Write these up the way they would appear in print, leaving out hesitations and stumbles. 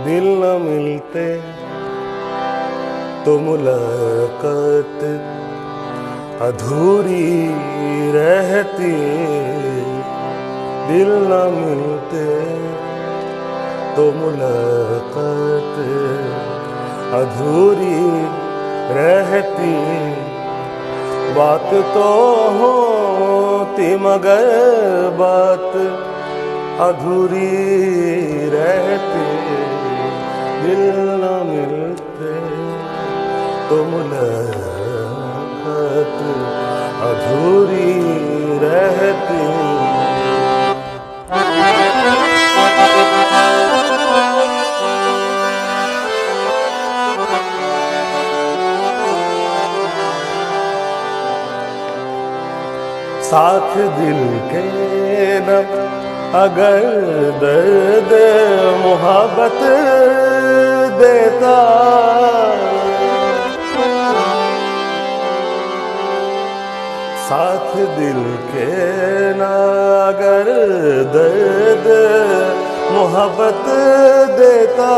दिल न मिलते तो मुलाकात अधूरी रहती, दिल न मिलते तो मुलाकात अधूरी रहती। बात तो होती मगर बात अधूरी रहती, दिल न मिलते तो मुलाकात अधूरी रहती। साथ दिल के न अगर दर्द मोहब्बत देता, साथ दिल के न अगर दर्द मोहब्बत देता,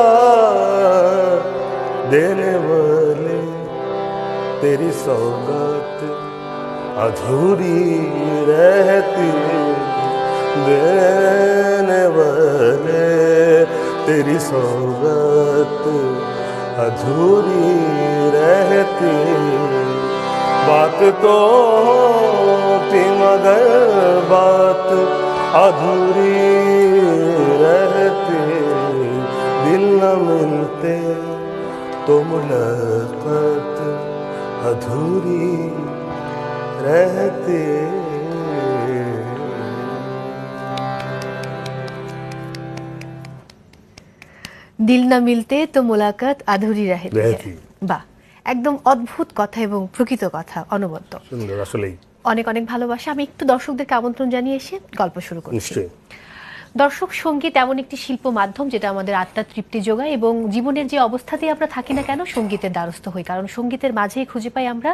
देने वाले तेरी सौगात अधूरी रहती, देने वाले तेरी सौगात अधूरी रहती। बात तो होती मगर बात अधूरी रहती, दिल न मिलते तो मुलाकात अधूरी रहते। दिल ना मिलते तो मुलाकात আধুরি रहती। বাহ, একদম অদ্ভুত কথা এবং প্রকৃত কথা, অনবদ্য সুন্দর। আসলেই অনেক অনেক ভালোবাসা। আমি একটু দর্শকদেরকে আমন্ত্রণ জানিয়ে এসে গল্প শুরু করছি। নিশ্চয়ই। দর্শক, সঙ্গীত এমন একটি শিল্প মাধ্যম যেটা আমাদের আত্মার তৃপ্তি যোগায় এবং জীবনের যে অবস্থাতেই আমরা থাকি না কেন সঙ্গীতের দ্বারস্থ হই, কারণ সঙ্গীতের মাঝেই খুঁজে পাই আমরা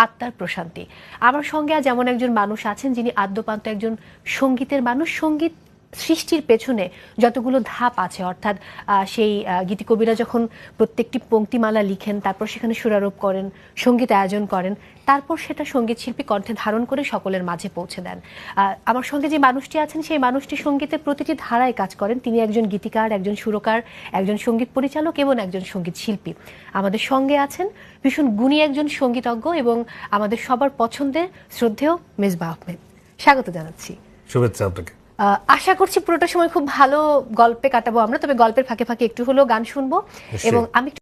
আত্মার প্রশান্তি। আমার সঙ্গে আজ এমন একজন মানুষ আছেন যিনি আদ্যপান্ত একজন সঙ্গীতের মানুষ। সঙ্গীত সৃষ্টির পেছনে যতগুলো ধাপ আছে, অর্থাৎ সেই গীতিকবিরা যখন প্রত্যেকটি পংক্তিমালা লিখেন, তারপর সেখানে সুরারোপ করেন, সঙ্গীত আয়োজন করেন, তারপর সেটা সঙ্গীত শিল্পী কণ্ঠে ধারণ করে সকলের মাঝে পৌঁছে দেন। আমার সঙ্গে যে মানুষটি আছেন সেই মানুষটি সঙ্গীতের প্রতিটি ধারায় কাজ করেন। তিনি একজন গীতিকার, একজন সুরকার, একজন সঙ্গীত পরিচালক এবং একজন সঙ্গীত শিল্পী। আমাদের সঙ্গে আছেন ভীষণ গুণী একজন সঙ্গীতজ্ঞ এবং আমাদের সবার পছন্দের শ্রদ্ধেয় মেজবাহ আহমেদ। স্বাগত জানাচ্ছি। শুভেচ্ছা আপনাকে। আশা করছি পুরোটা সময় খুব ভালো গল্পে কাটাবো আমরা, তবে গল্পের ফাঁকে ফাঁকে একটু হলেও গান শুনবো এবং আমি